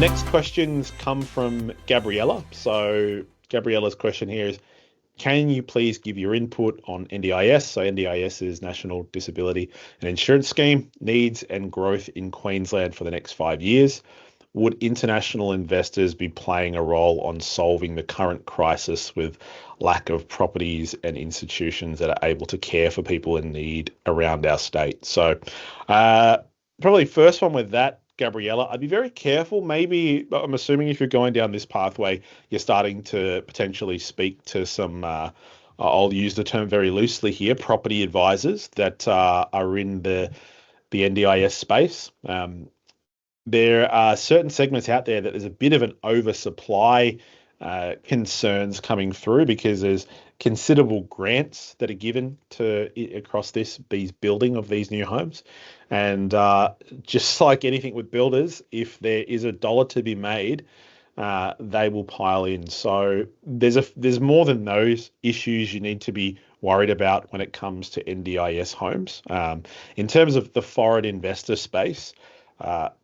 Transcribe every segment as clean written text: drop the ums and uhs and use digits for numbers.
next questions come from Gabriella. So Gabriella's question here is, can you please give your input on NDIS? So NDIS is National Disability and Insurance Scheme, needs and growth in Queensland for the next 5 years. Would international investors be playing a role on solving the current crisis with lack of properties and institutions that are able to care for people in need around our state? So probably first one with that, Gabriella, I'd be very careful. Maybe I'm assuming if you're going down this pathway, you're starting to potentially speak to some, I'll use the term very loosely here, property advisors that are in the NDIS space. There are certain segments out there that there's a bit of an oversupply concerns coming through because there's considerable grants that are given to across these building of these new homes. And just like anything with builders, if there is a dollar to be made, they will pile in. So there's more than those issues you need to be worried about when it comes to NDIS homes. In terms of the foreign investor space,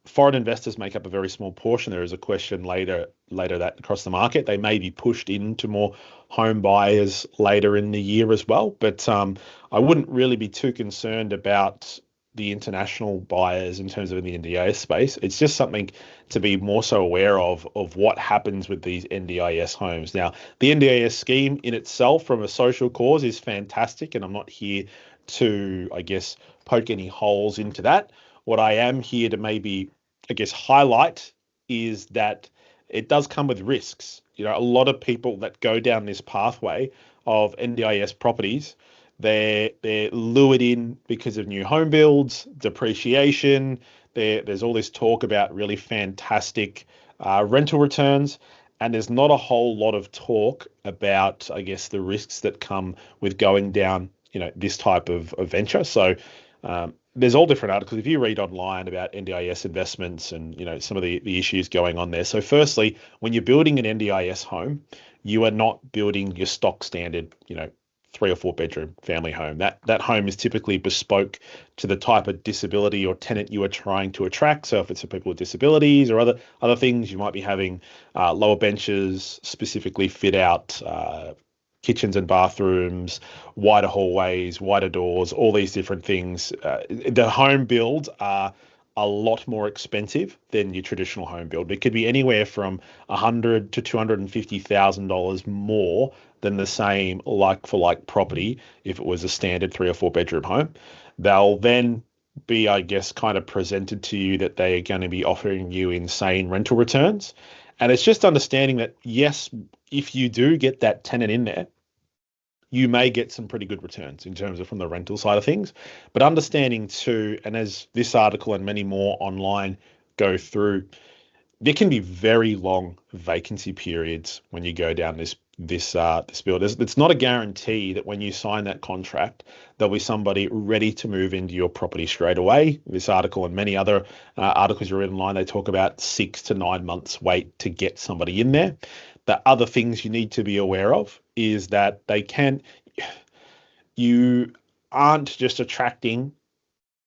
foreign investors make up a very small portion. There is a question later that across the market, they may be pushed into more home buyers later in the year as well. But I wouldn't really be too concerned about the international buyers in terms of the NDIS space. It's just something to be more so aware of what happens with these NDIS homes. Now, the NDIS scheme in itself from a social cause is fantastic, and I'm not here to, I guess, poke any holes into that. What I am here to maybe, I guess, highlight is that it does come with risks. You know, a lot of people that go down this pathway of NDIS properties, they're lured in because of new home builds, depreciation. There's all this talk about really fantastic rental returns, and there's not a whole lot of talk about, I guess, the risks that come with going down, this type of venture. So there's all different articles. If you read online about NDIS investments and, some of the issues going on there. So firstly, when you're building an NDIS home, you are not building your stock standard, 3 or 4 bedroom family home. That home is typically bespoke to the type of disability or tenant you are trying to attract. So if it's for people with disabilities or other things, you might be having lower benches, specifically fit out kitchens and bathrooms, wider hallways, wider doors, all these different things. The home builds are a lot more expensive than your traditional home build. It could be anywhere from $100,000 to $250,000 more than the same like-for-like property if it was a standard 3 or 4 bedroom home. They'll then be, I guess, kind of presented to you that they are going to be offering you insane rental returns. And it's just understanding that, yes, if you do get that tenant in there, you may get some pretty good returns in terms of from the rental side of things. But understanding too, and as this article and many more online go through, there can be very long vacancy periods when you go down this build. It's not a guarantee that when you sign that contract, there'll be somebody ready to move into your property straight away. This article and many other articles you read online, they talk about 6 to 9 months wait to get somebody in there. The other things you need to be aware of is that you aren't just attracting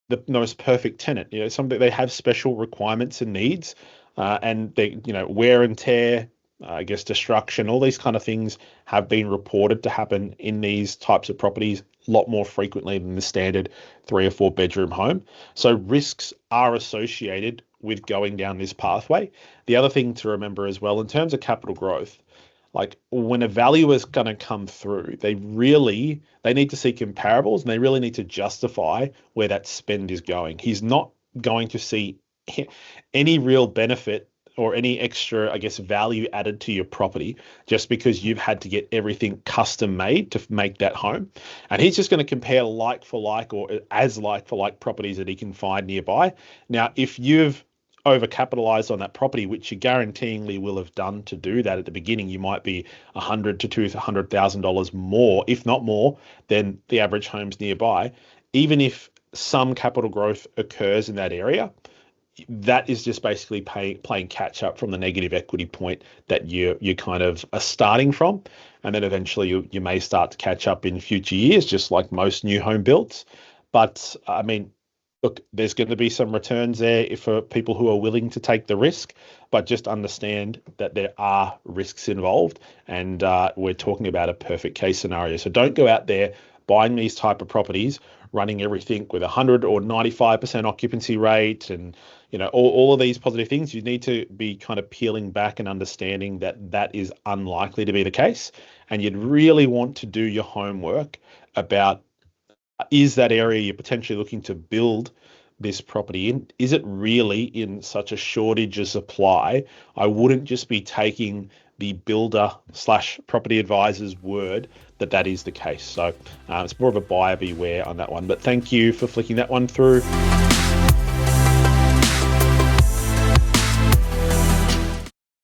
the most perfect tenant. They have special requirements and needs, and they, wear and tear, I guess destruction, all these kind of things have been reported to happen in these types of properties a lot more frequently than the standard 3 or 4 bedroom home. So risks are associated with going down this pathway. The other thing to remember as well, in terms of capital growth, like when a valuer is going to come through, they need to see comparables and they really need to justify where that spend is going. He's not going to see any real benefit or any extra, I guess, value added to your property just because you've had to get everything custom made to make that home. And he's just going to compare like for like or as like for like properties that he can find nearby. Now, if you've overcapitalized on that property, which you guaranteeingly will have done to do that at the beginning, you might be $100,000 to $200,000 more, if not more, than the average homes nearby. Even if some capital growth occurs in that area, that is just basically playing catch up from the negative equity point that you kind of are starting from. And then eventually you may start to catch up in future years, just like most new home builds. But I mean, look, there's going to be some returns there for people who are willing to take the risk, but just understand that there are risks involved, and we're talking about a perfect case scenario. So don't go out there buying these type of properties, running everything with 100 or 95% occupancy rate, and all of these positive things. You need to be kind of peeling back and understanding that that is unlikely to be the case, and you'd really want to do your homework about, is that area you're potentially looking to build this property in, is it really in such a shortage of supply? I wouldn't just be taking the builder slash property advisor's word that that is the case. So it's more of a buyer beware on that one. But thank you for flicking that one through.